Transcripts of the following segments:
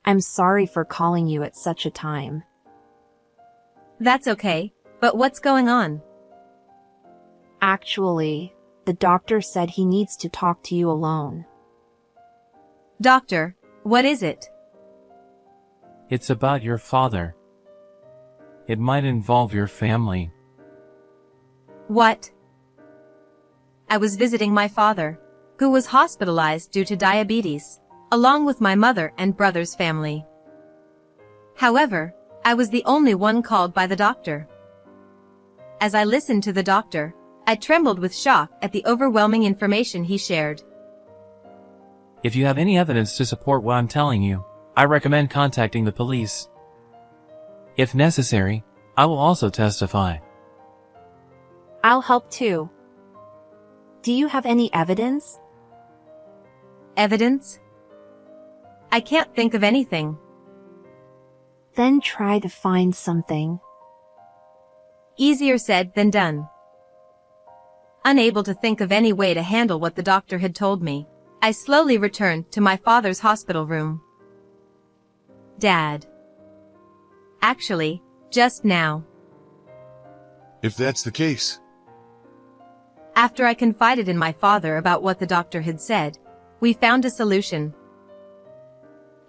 I'm sorry for calling you at such a time. That's okay, but what's going on? Actually, the doctor said he needs to talk to you alone. Doctor, what is it? It's about your father. It might involve your family. What? I was visiting my father, who was hospitalized due to diabetes, along with my mother and brother's family. However, I was the only one called by the doctor. As I listened to the doctor, I trembled with shock at the overwhelming information he shared. If you have any evidence to support what I'm telling you, I recommend contacting the police. If necessary, I will also testify. I'll help too. Do you have any evidence? Evidence? I can't think of anything. Then try to find something. Easier said than done. Unable to think of any way to handle what the doctor had told me, I slowly returned to my father's hospital room. Dad. Actually, just now. If that's the case. After I confided in my father about what the doctor had said, we found a solution.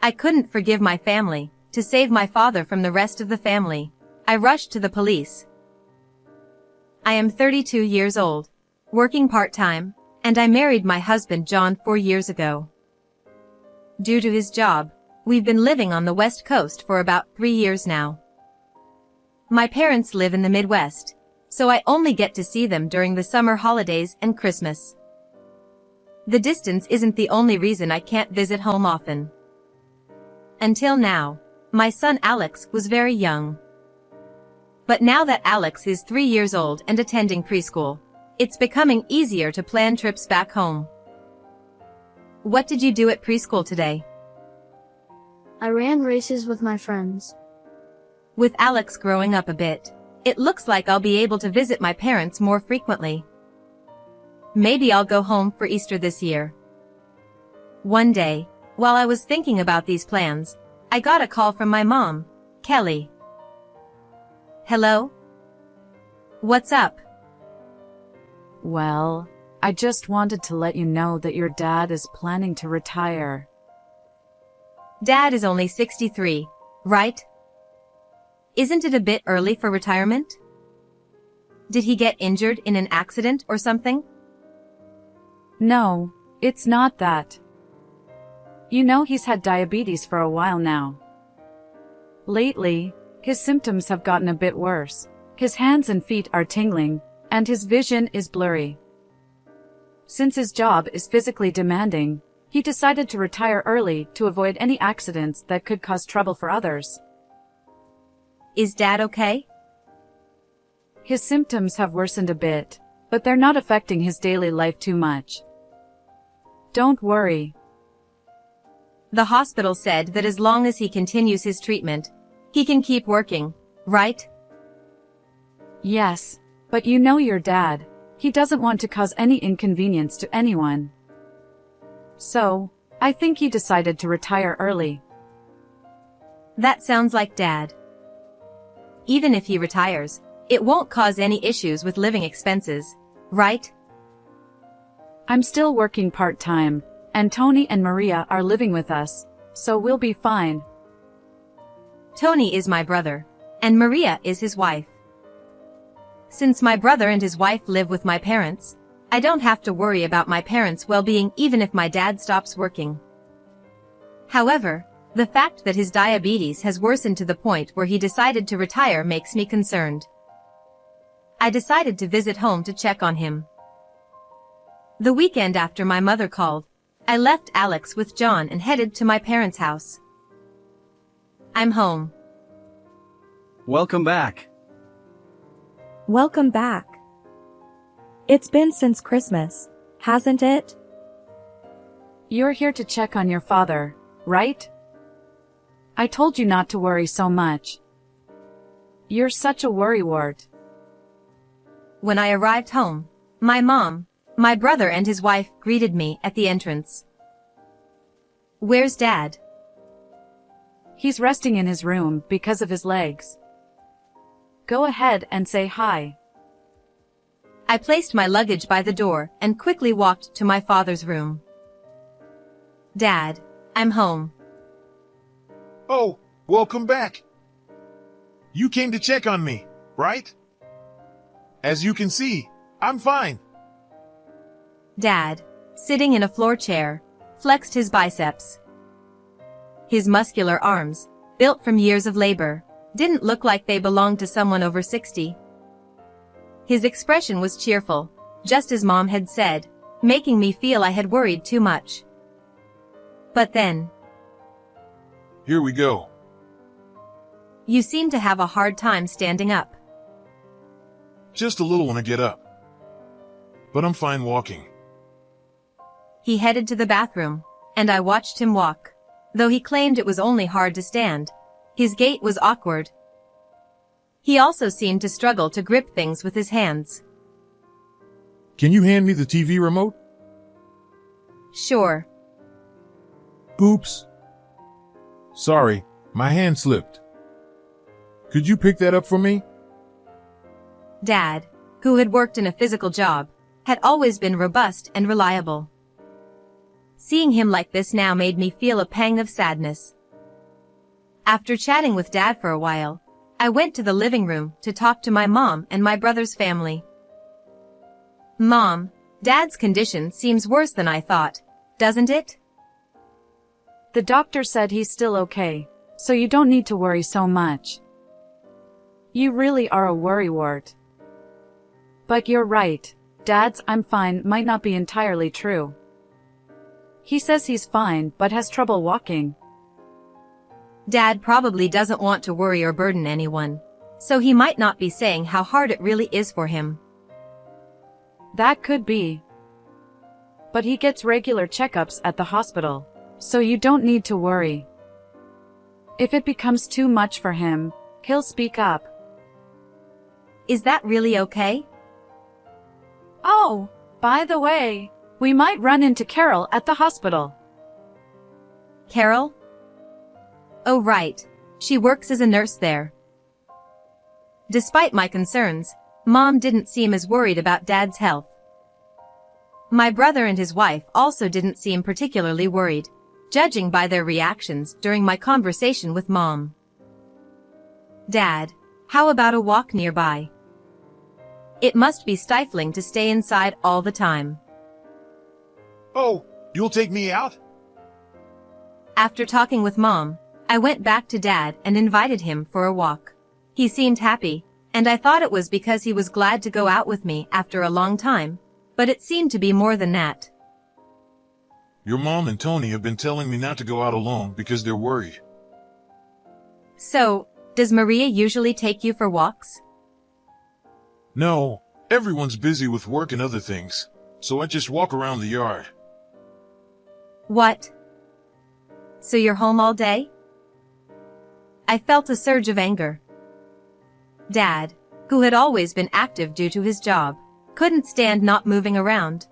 I couldn't forgive my family. To save my father from the rest of the family, I rushed to the police. I am 32 years old, working part-time, and I married my husband John 4 years ago. Due to his job, we've been living on the West Coast for about 3 years now. My parents live in the Midwest, so I only get to see them during the summer holidays and Christmas. The distance isn't the only reason I can't visit home often. Until now, my son Alex was very young. But now that Alex is 3 years old and attending preschool, it's becoming easier to plan trips back home. What did you do at preschool today? I ran races with my friends. With Alex growing up a bit, it looks like I'll be able to visit my parents more frequently. Maybe I'll go home for Easter this year. One day, while I was thinking about these plans, I got a call from my mom, Kelly. Hello? What's up? Well, I just wanted to let you know that your dad is planning to retire. Dad is only 63, right? Isn't it a bit early for retirement? Did he get injured in an accident or something? No, it's not that. You know he's had diabetes for a while now. Lately, his symptoms have gotten a bit worse. His hands and feet are tingling, and his vision is blurry. Since his job is physically demanding, he decided to retire early to avoid any accidents that could cause trouble for others. Is Dad okay? His symptoms have worsened a bit, but they're not affecting his daily life too much. Don't worry. The hospital said that as long as he continues his treatment, he can keep working, right? Yes, but you know your dad. He doesn't want to cause any inconvenience to anyone. So, I think he decided to retire early. That sounds like Dad. Even if he retires, it won't cause any issues with living expenses, right? I'm still working part-time, and Tony and Maria are living with us, so we'll be fine. Tony is my brother, and Maria is his wife. Since my brother and his wife live with my parents, I don't have to worry about my parents' well-being even if my dad stops working. However, the fact that his diabetes has worsened to the point where he decided to retire makes me concerned. I decided to visit home to check on him. The weekend after my mother called, I left Alex with John and headed to my parents' house. I'm home. Welcome back. Welcome back. It's been since Christmas, hasn't it? You're here to check on your father, right? I told you not to worry so much. You're such a worrywart. When I arrived home, my mom, my brother and his wife greeted me at the entrance. Where's Dad? He's resting in his room because of his legs. Go ahead and say hi. I placed my luggage by the door and quickly walked to my father's room. Dad, I'm home. Oh, welcome back. You came to check on me, right? As you can see, I'm fine. Dad, sitting in a floor chair, flexed his biceps. His muscular arms, built from years of labor, didn't look like they belonged to someone over 60. His expression was cheerful, just as Mom had said, making me feel I had worried too much. But then, Here we go. you seem to have a hard time standing up. Just a little when I get up. But I'm fine walking. He headed to the bathroom, and I watched him walk. Though he claimed it was only hard to stand, his gait was awkward. He also seemed to struggle to grip things with his hands. Can you hand me the TV remote? Sure. Oops. Sorry, my hand slipped. Could you pick that up for me? Dad, who had worked in a physical job, had always been robust and reliable. Seeing him like this now made me feel a pang of sadness. After chatting with Dad for a while, I went to the living room to talk to my mom and my brother's family. Mom, Dad's condition seems worse than I thought, doesn't it? The doctor said he's still okay, so you don't need to worry so much. You really are a worrywart. But you're right, Dad's "I'm fine" might not be entirely true. He says he's fine but has trouble walking. Dad probably doesn't want to worry or burden anyone, so he might not be saying how hard it really is for him. That could be. But he gets regular checkups at the hospital, so you don't need to worry. If it becomes too much for him, he'll speak up. Is that really okay? Oh, by the way, we might run into Carol at the hospital. Carol? Oh right, she works as a nurse there. Despite my concerns, Mom didn't seem as worried about Dad's health. My brother and his wife also didn't seem particularly worried, judging by their reactions during my conversation with Mom. Dad, how about a walk nearby? It must be stifling to stay inside all the time. Oh, you'll take me out? After talking with Mom, I went back to Dad and invited him for a walk. He seemed happy, and I thought it was because he was glad to go out with me after a long time, but it seemed to be more than that. Your mom and Tony have been telling me not to go out alone because they're worried. So, does Maria usually take you for walks? No, everyone's busy with work and other things, so I just walk around the yard. What? So you're home all day? I felt a surge of anger. Dad, who had always been active due to his job, couldn't stand not moving around.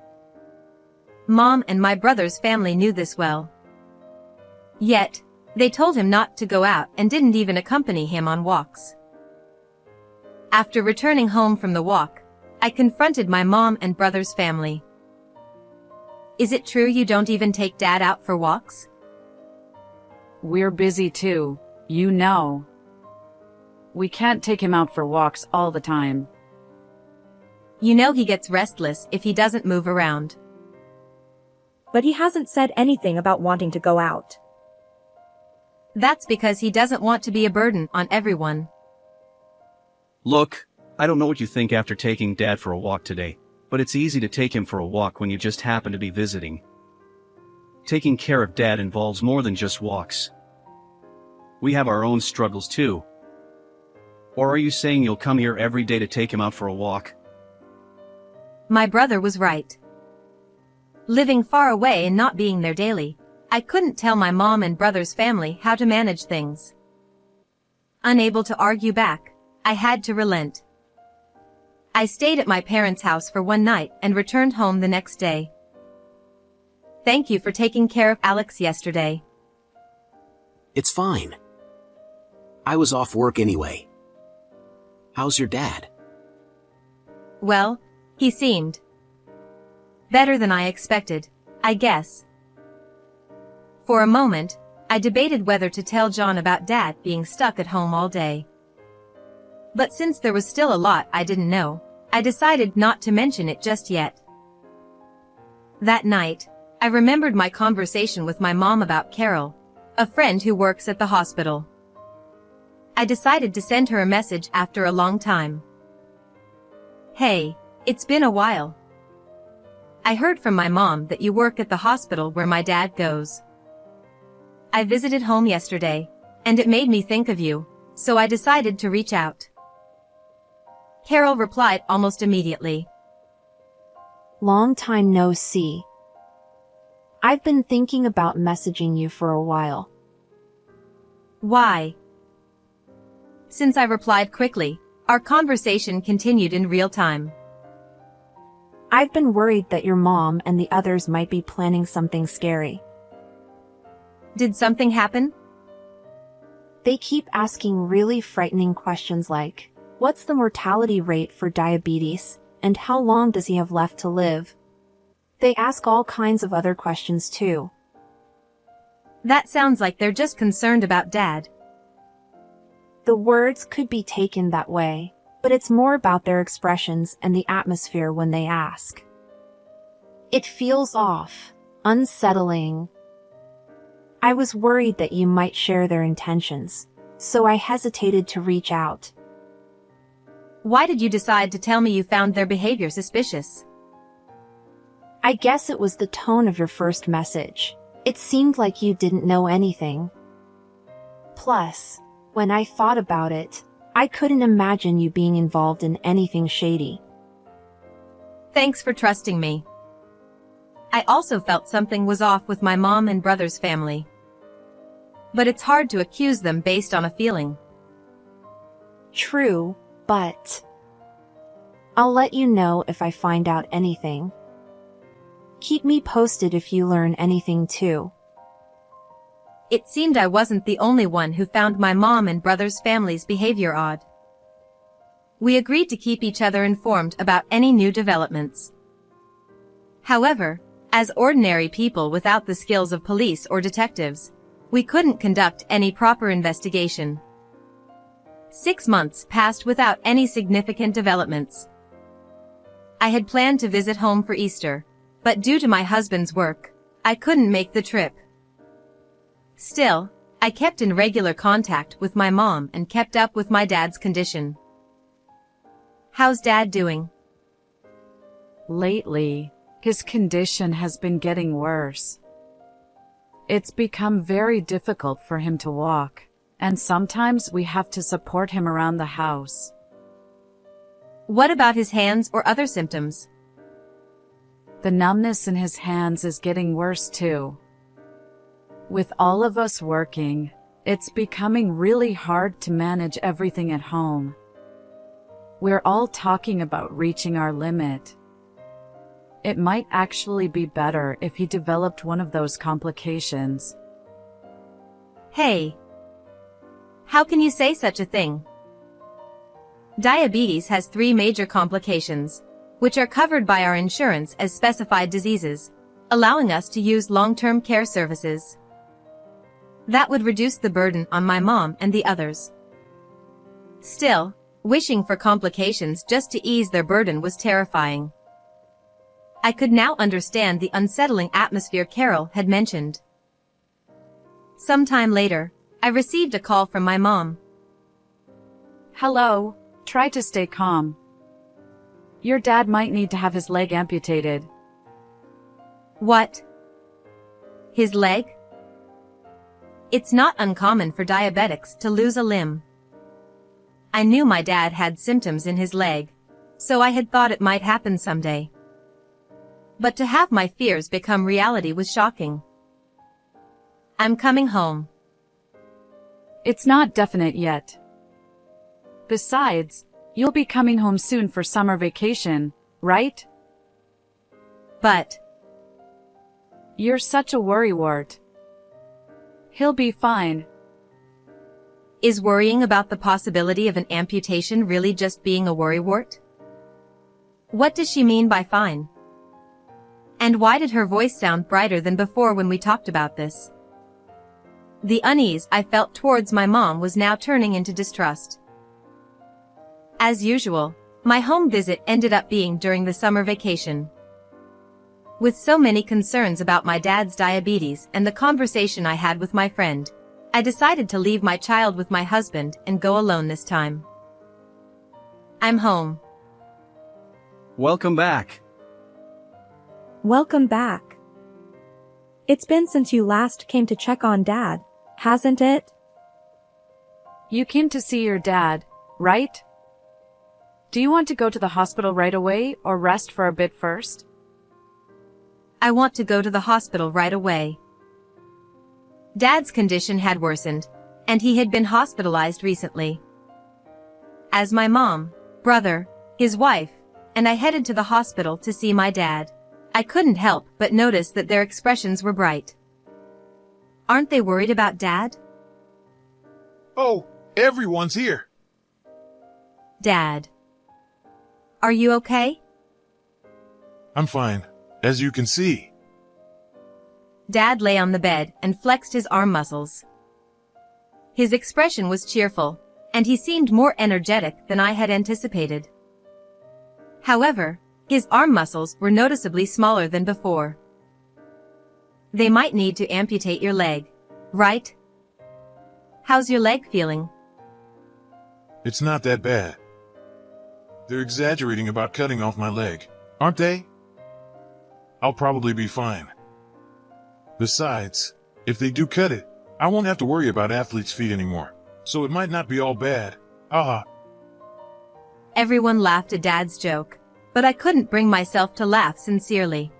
Mom and my brother's family knew this well. Yet, they told him not to go out and didn't even accompany him on walks. After returning home from the walk, I confronted my mom and brother's family. Is it true you don't even take Dad out for walks? We're busy too, you know. We can't take him out for walks all the time. You know he gets restless if he doesn't move around. But he hasn't said anything about wanting to go out. That's because he doesn't want to be a burden on everyone. Look, I don't know what you think after taking Dad for a walk today, but it's easy to take him for a walk when you just happen to be visiting. Taking care of Dad involves more than just walks. We have our own struggles too. Or are you saying you'll come here every day to take him out for a walk? My brother was right. Living far away and not being there daily, I couldn't tell my mom and brother's family how to manage things. Unable to argue back, I had to relent. I stayed at my parents' house for one night and returned home the next day. Thank you for taking care of Alex yesterday. It's fine. I was off work anyway. How's your dad? Well, he seemed better than I expected, I guess. For a moment, I debated whether to tell John about Dad being stuck at home all day. But since there was still a lot I didn't know, I decided not to mention it just yet. That night, I remembered my conversation with my mom about Carol, a friend who works at the hospital. I decided to send her a message after a long time. Hey, it's been a while. I heard from my mom that you work at the hospital where my dad goes. I visited home yesterday, and it made me think of you, so I decided to reach out. Carol replied almost immediately. Long time no see. I've been thinking about messaging you for a while. Why? Since I replied quickly, our conversation continued in real time. I've been worried that your mom and the others might be planning something scary. Did something happen? They keep asking really frightening questions like, what's the mortality rate for diabetes, and how long does he have left to live? They ask all kinds of other questions too. That sounds like they're just concerned about Dad. The words could be taken that way, but it's more about their expressions and the atmosphere when they ask. It feels off, unsettling. I was worried that you might share their intentions, so I hesitated to reach out. Why did you decide to tell me you found their behavior suspicious? I guess it was the tone of your first message. It seemed like you didn't know anything. Plus, when I thought about it, I couldn't imagine you being involved in anything shady. Thanks for trusting me. I also felt something was off with my mom and brother's family. But it's hard to accuse them based on a feeling. True, but I'll let you know if I find out anything. Keep me posted if you learn anything too. It seemed I wasn't the only one who found my mom and brother's family's behavior odd. We agreed to keep each other informed about any new developments. However, as ordinary people without the skills of police or detectives, we couldn't conduct any proper investigation. 6 months passed without any significant developments. I had planned to visit home for Easter, but due to my husband's work, I couldn't make the trip. Still, I kept in regular contact with my mom and kept up with my dad's condition. How's Dad doing? Lately, his condition has been getting worse. It's become very difficult for him to walk, and sometimes we have to support him around the house. What about his hands or other symptoms? The numbness in his hands is getting worse too. With all of us working, it's becoming really hard to manage everything at home. We're all talking about reaching our limit. It might actually be better if he developed one of those complications. Hey! How can you say such a thing? Diabetes has 3 major complications, which are covered by our insurance as specified diseases, allowing us to use long-term care services. That would reduce the burden on my mom and the others. Still, wishing for complications just to ease their burden was terrifying. I could now understand the unsettling atmosphere Carol had mentioned. Sometime later, I received a call from my mom. Hello, try to stay calm. Your dad might need to have his leg amputated. What? His leg? It's not uncommon for diabetics to lose a limb. I knew my dad had symptoms in his leg, so I had thought it might happen someday. But to have my fears become reality was shocking. I'm coming home. It's not definite yet. Besides, you'll be coming home soon for summer vacation, right? But you're such a worrywart. He'll be fine. Is worrying about the possibility of an amputation really just being a worrywart? What does she mean by fine? And why did her voice sound brighter than before when we talked about this? The unease I felt towards my mom was now turning into distrust. As usual, my home visit ended up being during the summer vacation. With so many concerns about my dad's diabetes and the conversation I had with my friend, I decided to leave my child with my husband and go alone this time. I'm home. Welcome back. Welcome back. It's been since you last came to check on Dad, hasn't it? You came to see your dad, right? Do you want to go to the hospital right away or rest for a bit first? I want to go to the hospital right away. Dad's condition had worsened, and he had been hospitalized recently. As my mom, brother, his wife, and I headed to the hospital to see my dad, I couldn't help but notice that their expressions were bright. Aren't they worried about Dad? Oh, everyone's here. Dad. Are you okay? I'm fine, as you can see. Dad lay on the bed and flexed his arm muscles. His expression was cheerful, and he seemed more energetic than I had anticipated. However, his arm muscles were noticeably smaller than before. They might need to amputate your leg, right? How's your leg feeling? It's not that bad. They're exaggerating about cutting off my leg, aren't they? I'll probably be fine. Besides, if they do cut it, I won't have to worry about athlete's feet anymore, so it might not be all bad. Haha. Everyone laughed at Dad's joke, but I couldn't bring myself to laugh sincerely.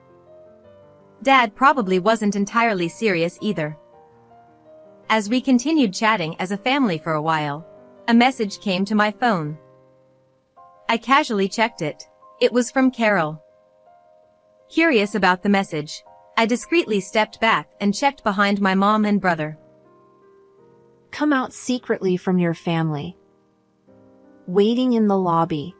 Dad probably wasn't entirely serious either. As we continued chatting as a family for a while, a message came to my phone. I casually checked it. It was from Carol. Curious about the message, I discreetly stepped back and checked behind my mom and brother. Come out secretly from your family. Waiting in the lobby.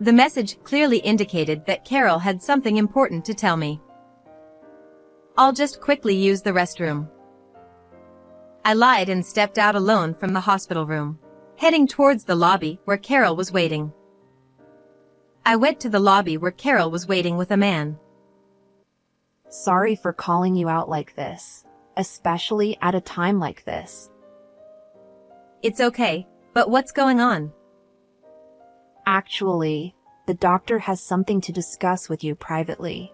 The message clearly indicated that Carol had something important to tell me. I'll just quickly use the restroom. I lied and stepped out alone from the hospital room, heading towards the lobby where Carol was waiting. I went to the lobby where Carol was waiting with a man. Sorry for calling you out like this, especially at a time like this. It's okay, but what's going on? Actually, the doctor has something to discuss with you privately.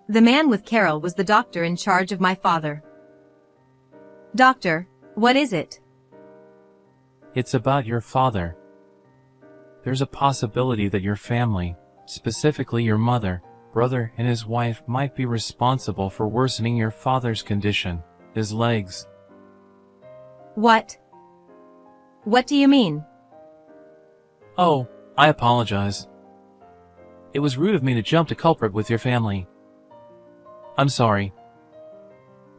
The man with Carol was the doctor in charge of my father. Doctor, what is it? It's about your father. There's a possibility that your family, specifically your mother, brother, and his wife might be responsible for worsening your father's condition, his legs. What? What do you mean? Oh, I apologize. It was rude of me to jump to culprit with your family. I'm sorry.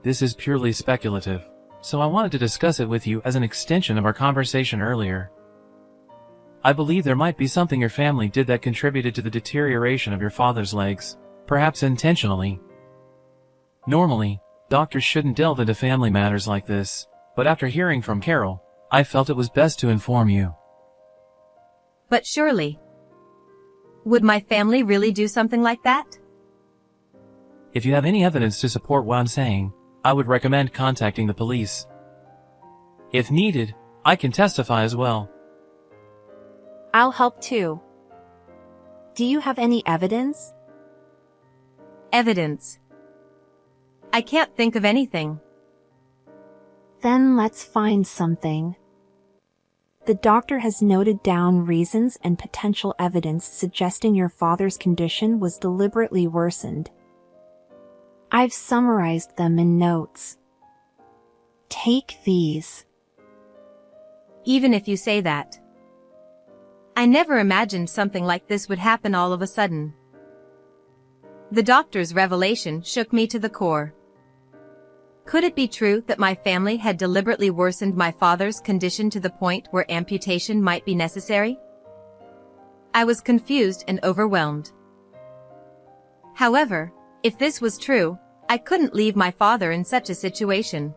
This is purely speculative, so I wanted to discuss it with you as an extension of our conversation earlier. I believe there might be something your family did that contributed to the deterioration of your father's legs, perhaps intentionally. Normally, doctors shouldn't delve into family matters like this, but after hearing from Carol, I felt it was best to inform you. But surely. Would my family really do something like that? If you have any evidence to support what I'm saying, I would recommend contacting the police. If needed, I can testify as well. I'll help too. Do you have any evidence? Evidence. I can't think of anything. Then let's find something. The doctor has noted down reasons and potential evidence suggesting your father's condition was deliberately worsened. I've summarized them in notes. Take these. Even if you say that. I never imagined something like this would happen all of a sudden. The doctor's revelation shook me to the core. Could it be true that my family had deliberately worsened my father's condition to the point where amputation might be necessary? I was confused and overwhelmed. However, if this was true, I couldn't leave my father in such a situation.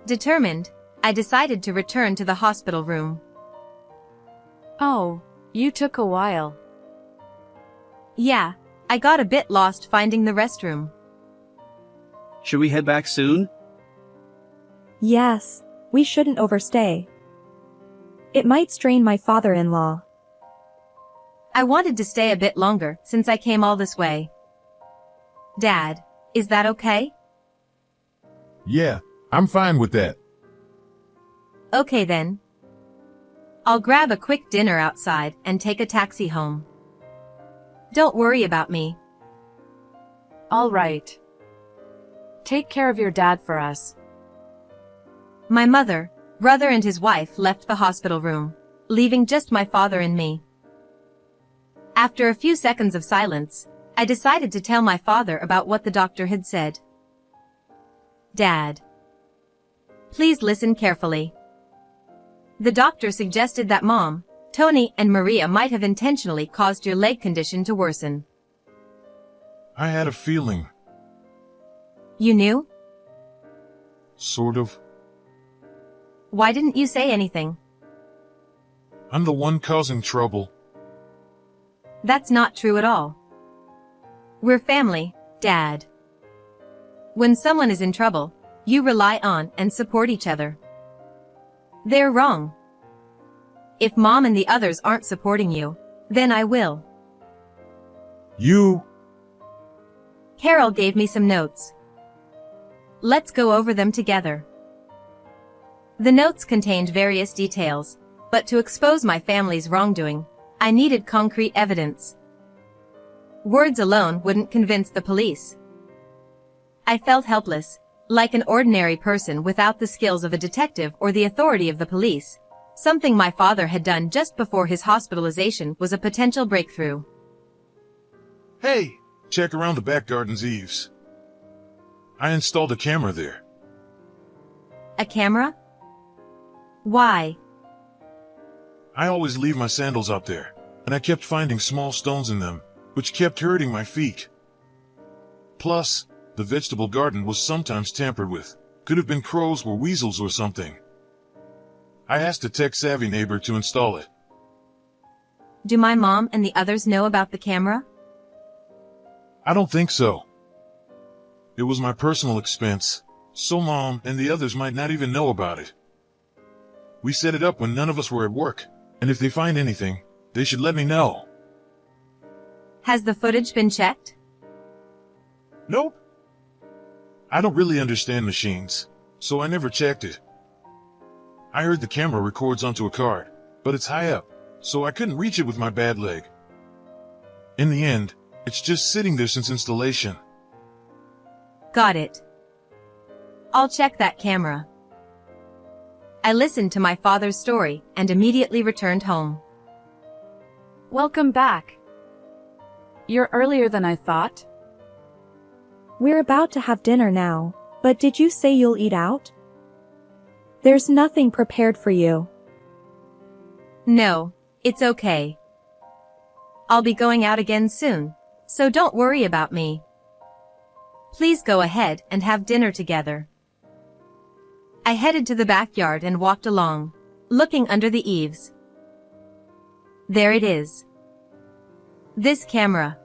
Determined, I decided to return to the hospital room. Oh, you took a while. Yeah, I got a bit lost finding the restroom. Should we head back soon? Yes, we shouldn't overstay. It might strain my father-in-law. I wanted to stay a bit longer since I came all this way. Dad, is that okay? Yeah, I'm fine with that. Okay then. I'll grab a quick dinner outside and take a taxi home. Don't worry about me. All right. Take care of your dad for us. My mother, brother and his wife left the hospital room, leaving just my father and me. After a few seconds of silence, I decided to tell my father about what the doctor had said. Dad, please listen carefully. The doctor suggested that Mom, Tony and Maria might have intentionally caused your leg condition to worsen. I had a feeling. You knew? Sort of. Why didn't you say anything? I'm the one causing trouble. That's not true at all. We're family, Dad. When someone is in trouble, you rely on and support each other. They're wrong. If Mom and the others aren't supporting you, then I will. You... Carol gave me some notes. Let's go over them together. The notes contained various details, but to expose my family's wrongdoing, I needed concrete evidence. Words alone wouldn't convince the police. I felt helpless, like an ordinary person without the skills of a detective or the authority of the police. Something my father had done just before his hospitalization was a potential breakthrough. Hey, check around the back garden's eaves. I installed a camera there. A camera? Why? I always leave my sandals out there, and I kept finding small stones in them, which kept hurting my feet. Plus, the vegetable garden was sometimes tampered with. Could have been crows or weasels or something. I asked a tech-savvy neighbor to install it. Do my mom and the others know about the camera? I don't think so. It was my personal expense, so Mom and the others might not even know about it. We set it up when none of us were at work, and if they find anything, they should let me know. Has the footage been checked? Nope. I don't really understand machines, so I never checked it. I heard the camera records onto a card, but it's high up, so I couldn't reach it with my bad leg. In the end, it's just sitting there since installation. Got it. I'll check that camera. I listened to my father's story and immediately returned home. Welcome back. You're earlier than I thought. We're about to have dinner now, but did you say you'll eat out? There's nothing prepared for you. No, it's okay. I'll be going out again soon, so don't worry about me. Please go ahead and have dinner together. I headed to the backyard and walked along, looking under the eaves. There it is. This camera.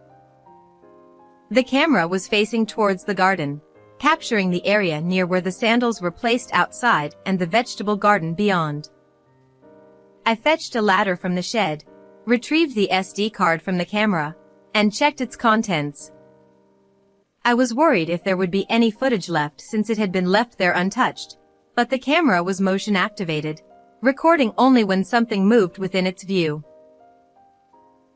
The camera was facing towards the garden, capturing the area near where the sandals were placed outside and the vegetable garden beyond. I fetched a ladder from the shed, retrieved the SD card from the camera, and checked its contents. I was worried if there would be any footage left since it had been left there untouched, but the camera was motion activated, recording only when something moved within its view.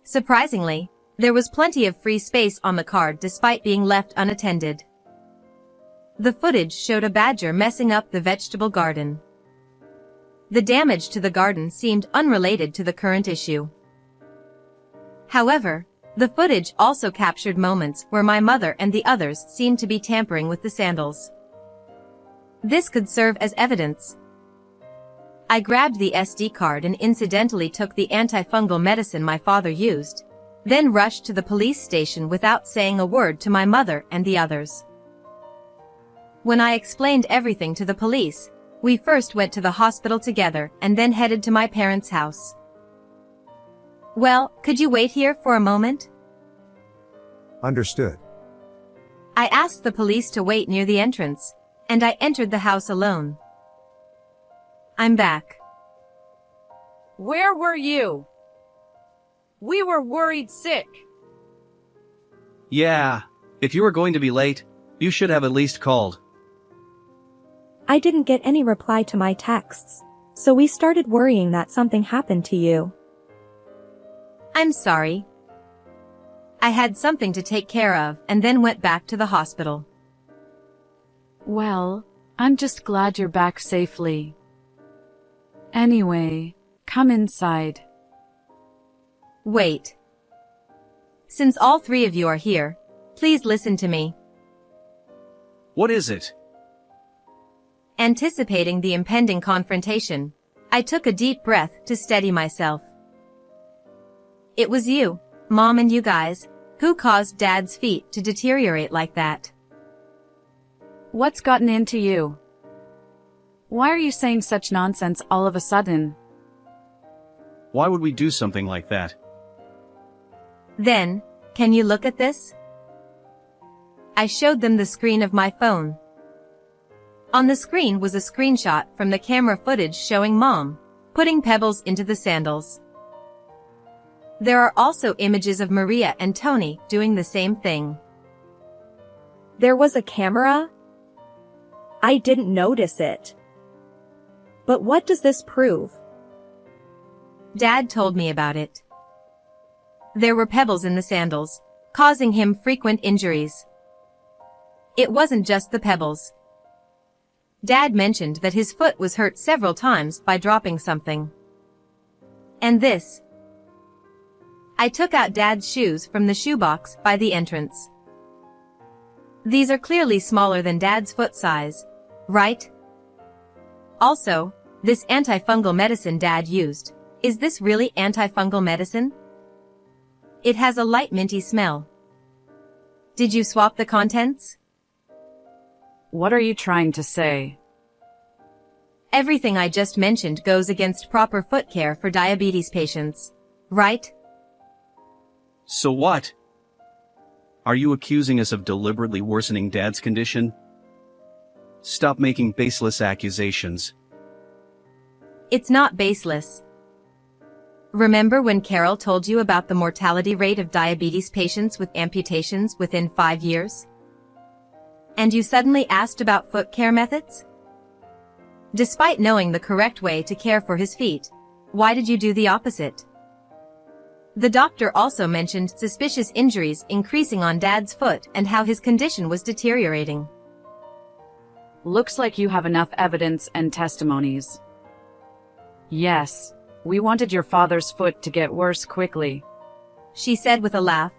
Surprisingly, there was plenty of free space on the card despite being left unattended. The footage showed a badger messing up the vegetable garden. The damage to the garden seemed unrelated to the current issue. However, the footage also captured moments where my mother and the others seemed to be tampering with the sandals. This could serve as evidence. I grabbed the SD card and incidentally took the antifungal medicine my father used, then rushed to the police station without saying a word to my mother and the others. When I explained everything to the police, we first went to the hospital together and then headed to my parents' house. Well, could you wait here for a moment? Understood. I asked the police to wait near the entrance, and I entered the house alone. I'm back. Where were you? We were worried sick. Yeah, if you were going to be late, you should have at least called. I didn't get any reply to my texts, so we started worrying that something happened to you. I'm sorry. I had something to take care of and then went back to the hospital. Well, I'm just glad you're back safely. Anyway, come inside. Wait. Since all three of you are here, please listen to me. What is it? Anticipating the impending confrontation, I took a deep breath to steady myself. It was you, Mom, and you guys, who caused Dad's feet to deteriorate like that. What's gotten into you? Why are you saying such nonsense all of a sudden? Why would we do something like that? Then, can you look at this? I showed them the screen of my phone. On the screen was a screenshot from the camera footage showing Mom putting pebbles into the sandals. There are also images of Maria and Tony doing the same thing. There was a camera? I didn't notice it. But what does this prove? Dad told me about it. There were pebbles in the sandals, causing him frequent injuries. It wasn't just the pebbles. Dad mentioned that his foot was hurt several times by dropping something. And this. I took out Dad's shoes from the shoebox by the entrance. These are clearly smaller than Dad's foot size, right? Also, this antifungal medicine Dad used, is this really antifungal medicine? It has a light minty smell. Did you swap the contents? What are you trying to say? Everything I just mentioned goes against proper foot care for diabetes patients, right? So what? Are you accusing us of deliberately worsening Dad's condition? Stop making baseless accusations. It's not baseless. Remember when Carol told you about the mortality rate of diabetes patients with amputations within 5 years? And you suddenly asked about foot care methods? Despite knowing the correct way to care for his feet, why did you do the opposite? The doctor also mentioned suspicious injuries increasing on Dad's foot and how his condition was deteriorating. Looks like you have enough evidence and testimonies. Yes, we wanted your father's foot to get worse quickly, she said with a laugh.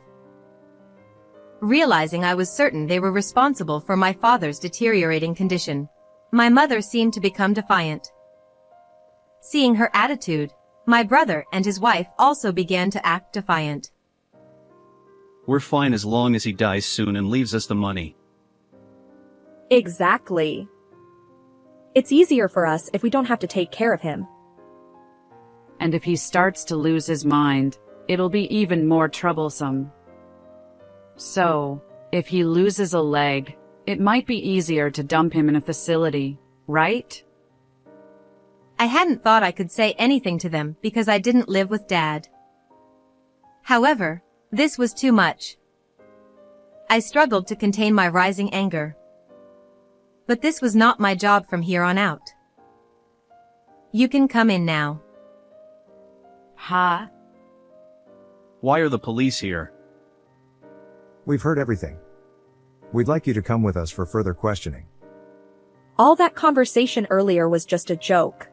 Realizing I was certain they were responsible for my father's deteriorating condition, my mother seemed to become defiant. Seeing her attitude, my brother and his wife also began to act defiant. We're fine as long as he dies soon and leaves us the money. Exactly. It's easier for us if we don't have to take care of him. and if he starts to lose his mind, it'll be even more troublesome. So, if he loses a leg, it might be easier to dump him in a facility, right? I hadn't thought I could say anything to them because I didn't live with Dad. However, this was too much. I struggled to contain my rising anger. But this was not my job from here on out. You can come in now. Huh? Why are the police here? We've heard everything. We'd like you to come with us for further questioning. All that conversation earlier was just a joke.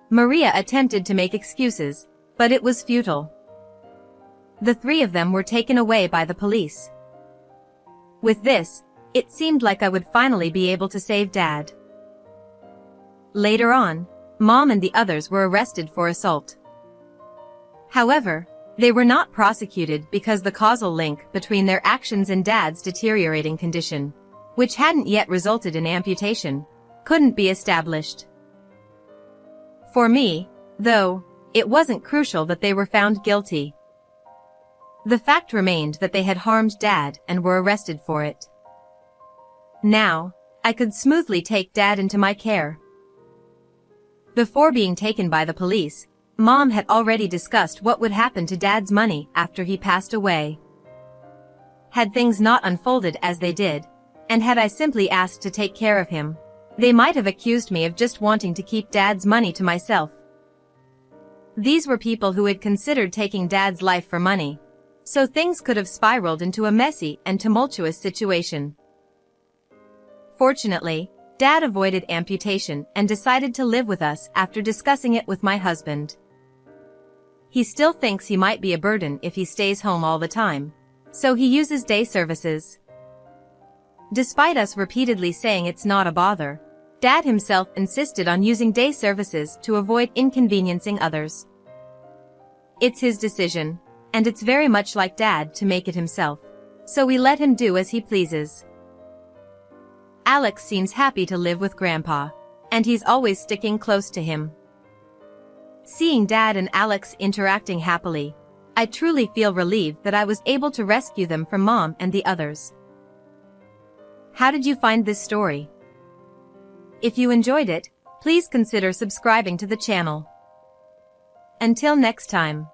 Maria attempted to make excuses, but it was futile. The three of them were taken away by the police. With this, It seemed like I would finally be able to save Dad. Later on, Mom and the others were arrested for assault. However, they were not prosecuted because the causal link between their actions and Dad's deteriorating condition, which hadn't yet resulted in amputation, couldn't be established. For me, though, it wasn't crucial that they were found guilty. The fact remained that they had harmed Dad and were arrested for it. Now, I could smoothly take Dad into my care. Before being taken by the police, Mom had already discussed what would happen to Dad's money after he passed away. Had things not unfolded as they did, and had I simply asked to take care of him, they might have accused me of just wanting to keep Dad's money to myself. These were people who had considered taking Dad's life for money, so things could have spiraled into a messy and tumultuous situation. Fortunately, Dad avoided amputation and decided to live with us after discussing it with my husband. He still thinks he might be a burden if he stays home all the time, so he uses day services. Despite us repeatedly saying it's not a bother, Dad himself insisted on using day services to avoid inconveniencing others. It's his decision, and it's very much like Dad to make it himself, so we let him do as he pleases. Alex seems happy to live with Grandpa, and he's always sticking close to him. Seeing Dad and Alex interacting happily, I truly feel relieved that I was able to rescue them from Mom and the others. How did you find this story? If you enjoyed it, please consider subscribing to the channel. Until next time.